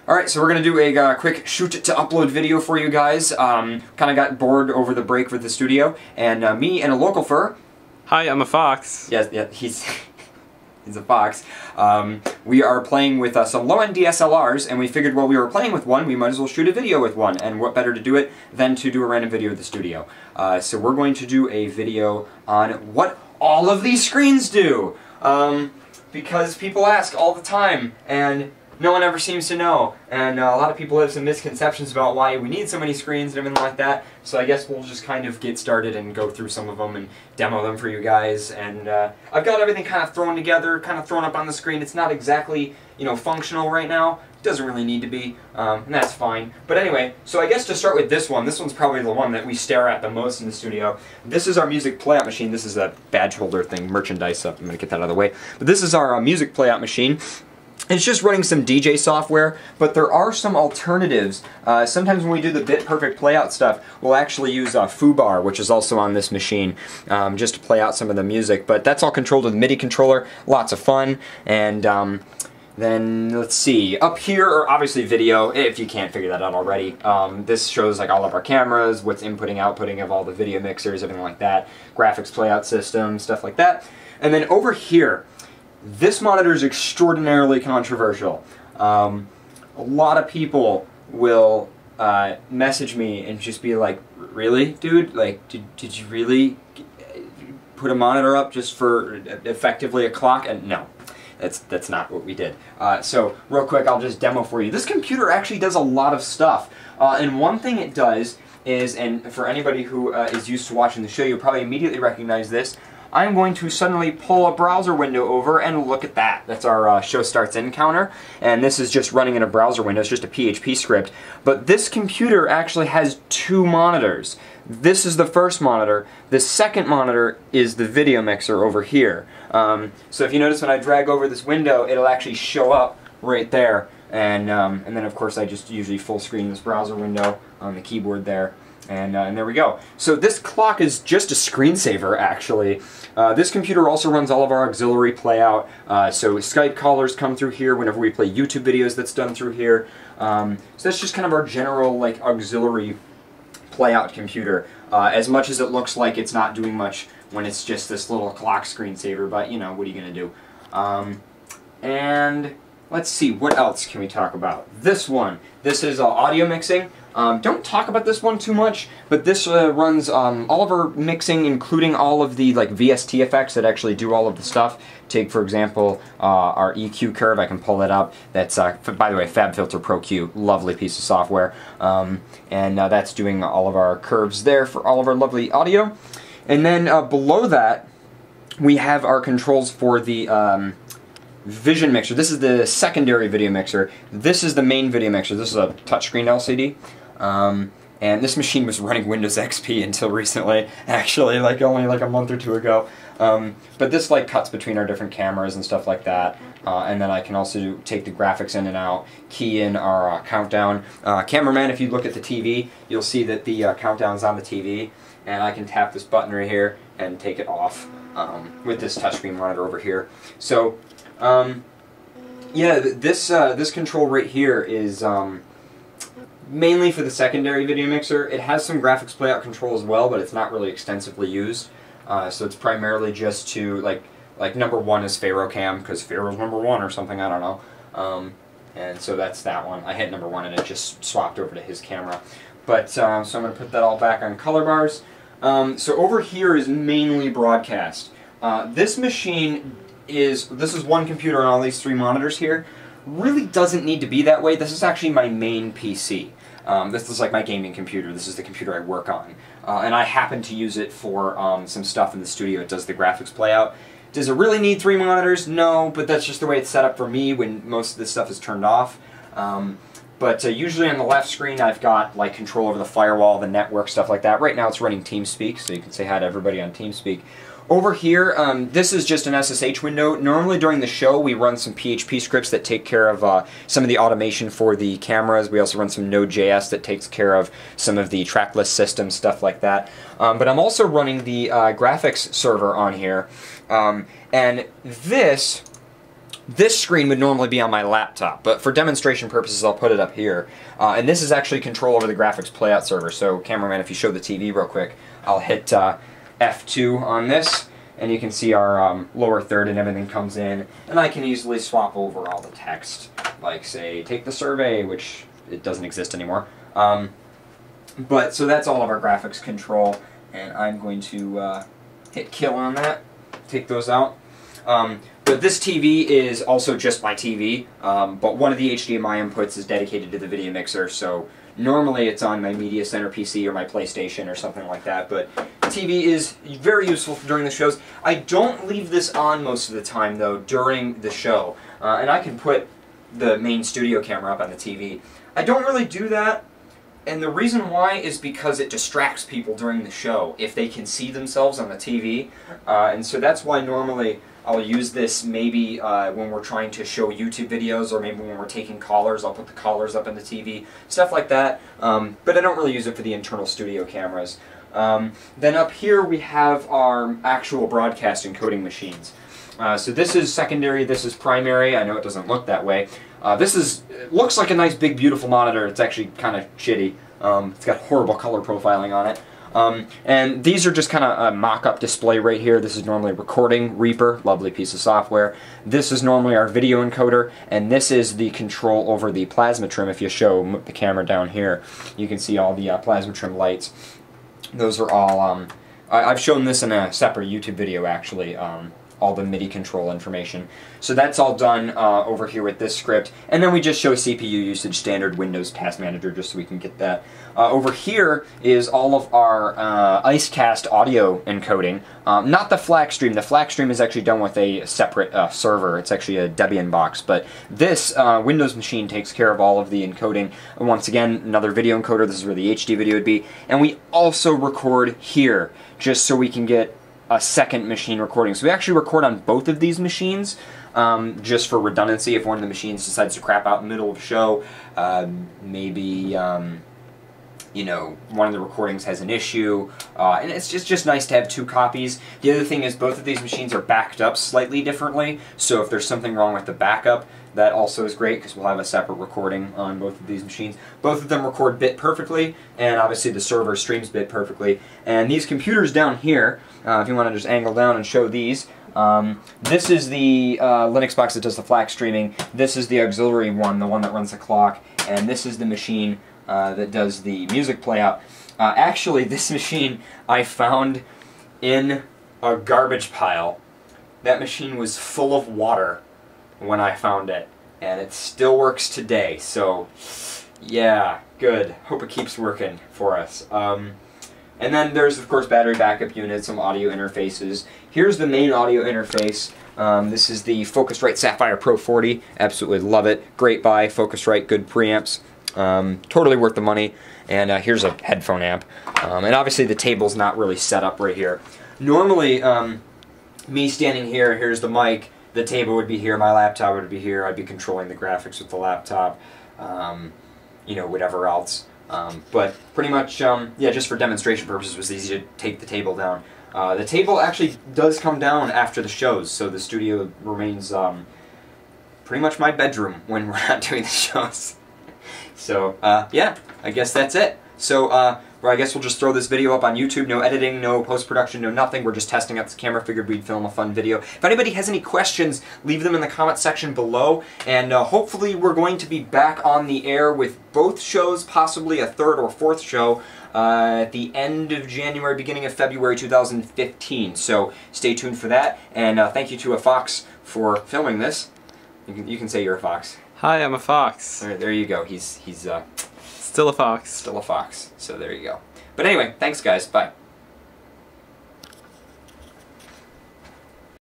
Alright, so we're going to do a quick shoot to upload video for you guys. Kind of got bored over the break with the studio, and me and a local fur. Hi, I'm a fox. Yes, yeah, he's a fox. We are playing with some low-end DSLRs, and we figured while we were playing with one, we might as well shoot a video with one, and what better to do it than to do a random video at the studio. So we're going to do a video on what all of these screens do, because people ask all the time, and no one ever seems to know, and a lot of people have some misconceptions about why we need so many screens and everything like that, so I guess we'll just kind of get started and go through some of them and demo them for you guys. And I've got everything kind of thrown together, kind of thrown up on the screen. It's not exactly, you know, functional right now. It doesn't really need to be, and that's fine. But anyway, so I guess to start with this one's probably the one that we stare at the most in the studio. This is our music playout machine. This is a badge holder thing, merchandise stuff. I'm going to get that out of the way. But this is our music playout machine. It's just running some DJ software, but there are some alternatives. Sometimes when we do the bit perfect playout stuff, we'll actually use Foobar, which is also on this machine, just to play out some of the music. But that's all controlled with a MIDI controller. Lots of fun. And then let's see, up here are obviously video, if you can't figure that out already. This shows like all of our cameras, what's inputting, outputting of all the video mixers, everything like that, graphics playout system, stuff like that. And then over here, this monitor is extraordinarily controversial. A lot of people will message me and just be like, really, dude? Like, did you really put a monitor up just for effectively a clock? And no, that's not what we did. So real quick, I'll just demo for you. This computer actually does a lot of stuff. And one thing it does is, and for anybody who is used to watching the show, you'll probably immediately recognize this. I'm going to suddenly pull a browser window over and look at that. That's our show starts in counter, and this is just running in a browser window. It's just a PHP script. But this computer actually has two monitors. This is the first monitor. The second monitor is the video mixer over here. So if you notice when I drag over this window, it'll actually show up right there. And then of course I just usually full screen this browser window on the keyboard there. And there we go. So this clock is just a screensaver, actually. This computer also runs all of our auxiliary playout. So Skype callers come through here whenever we play YouTube videos. That's done through here. So that's just kind of our general like auxiliary playout computer. As much as it looks like it's not doing much when it's just this little clock screensaver, but you know, what are you gonna do? And let's see, what else can we talk about? This one. This is audio mixing. Don't talk about this one too much, but this runs all of our mixing, including all of the like VST effects that actually do all of the stuff. Take, for example, our EQ curve. I can pull it up. That's, by the way, FabFilter Pro Q. Lovely piece of software. And that's doing all of our curves there for all of our lovely audio. And then below that, we have our controls for the Vision mixer. This is the secondary video mixer. This is the main video mixer. This is a touchscreen LCD. And this machine was running Windows XP until recently, actually, like only like a month or two ago. But this like cuts between our different cameras and stuff like that. And then I can also take the graphics in and out, key in our countdown. Cameraman, if you look at the TV, you'll see that the countdown's on the TV, and I can tap this button right here and take it off with this touchscreen monitor over here. So yeah, this control right here is mainly for the secondary video mixer. It has some graphics playout control as well, but it's not really extensively used. So it's primarily just to like number one is Ferrocam, because Ferro's number one or something, I don't know. And so that's that one. I hit number one and it just swapped over to his camera. But so I'm going to put that all back on color bars. So over here is mainly broadcast. This machine this is one computer on all these three monitors here. Really doesn't need to be that way. This is actually my main PC. This is like my gaming computer. This is the computer I work on. And I happen to use it for some stuff in the studio. It does the graphics playout. Does it really need three monitors? No, but that's just the way it's set up for me when most of this stuff is turned off. But usually on the left screen I've got like control over the firewall, the network, stuff like that. Right now it's running TeamSpeak, so you can say hi to everybody on TeamSpeak. Over here, this is just an SSH window. Normally during the show we run some PHP scripts that take care of some of the automation for the cameras. We also run some Node.js that takes care of some of the track list systems, stuff like that. But I'm also running the graphics server on here. And this this screen would normally be on my laptop, but for demonstration purposes I'll put it up here. And this is actually control over the graphics playout server, so cameraman, if you show the TV real quick, I'll hit F2 on this, and you can see our lower third and everything comes in, and I can easily swap over all the text, like say, take the survey, which it doesn't exist anymore. But so that's all of our graphics control, and I'm going to hit kill on that, take those out. But this TV is also just my TV, but one of the HDMI inputs is dedicated to the video mixer, so normally it's on my media center PC or my PlayStation or something like that, but TV is very useful during the shows. I don't leave this on most of the time though during the show, and I can put the main studio camera up on the TV. I don't really do that, and the reason why is because it distracts people during the show if they can see themselves on the TV, and so that's why normally I'll use this maybe when we're trying to show YouTube videos, or maybe when we're taking callers, I'll put the callers up on the TV, stuff like that, but I don't really use it for the internal studio cameras. Then up here we have our actual broadcast encoding machines. So this is secondary, this is primary. I know it doesn't look that way. It looks like a nice big beautiful monitor. It's actually kind of shitty. It's got horrible color profiling on it. And these are just kind of a mock-up display right here. This is normally Recording Reaper, lovely piece of software. This is normally our video encoder, and this is the control over the plasma trim. If you show the camera down here, you can see all the plasma trim lights. Those are all, I've shown this in a separate YouTube video actually, all the MIDI control information. So that's all done over here with this script, and then we just show CPU usage, standard Windows Task Manager, just so we can get that. Over here is all of our IceCast audio encoding, not the FLAC stream. The FLAC stream is actually done with a separate server. It's actually a Debian box, but this Windows machine takes care of all of the encoding. And once again, another video encoder. This is where the HD video would be, and we also record here, just so we can get a second machine recording. So we actually record on both of these machines, just for redundancy. If one of the machines decides to crap out in the middle of a show, maybe you know, one of the recordings has an issue, and it's just nice to have two copies. The other thing is both of these machines are backed up slightly differently, so if there's something wrong with the backup, that also is great because we'll have a separate recording on both of these machines. Both of them record bit perfectly, and obviously the server streams bit perfectly. And these computers down here, if you want to just angle down and show these, this is the Linux box that does the FLAC streaming. This is the auxiliary one, the one that runs the clock, and this is the machine that does the music playout. Actually, this machine I found in a garbage pile. That machine was full of water when I found it, and it still works today, so yeah, good. Hope it keeps working for us. And then there's, of course, battery backup units, some audio interfaces. Here's the main audio interface. This is the Focusrite Sapphire Pro 40. Absolutely love it. Great buy, Focusrite, good preamps. Totally worth the money. And here's a headphone amp. And obviously the table's not really set up right here. Normally, me standing here, here's the mic, the table would be here, my laptop would be here, I'd be controlling the graphics with the laptop, you know, whatever else. But pretty much, yeah, just for demonstration purposes, it was easy to take the table down. The table actually does come down after the shows, so the studio remains pretty much my bedroom when we're not doing the shows. So, yeah, I guess that's it. So, I guess we'll just throw this video up on YouTube. No editing, no post-production, no nothing. We're just testing out this camera. Figured we'd film a fun video. If anybody has any questions, leave them in the comment section below. And hopefully we're going to be back on the air with both shows, possibly a third or fourth show, at the end of January, beginning of February 2015. So stay tuned for that. And thank you to a Fox for filming this. You can say you're a Fox. Hi, I'm a Fox. All right, there you go. He's Still a Fox. Still a Fox. So there you go. But anyway, thanks guys. Bye.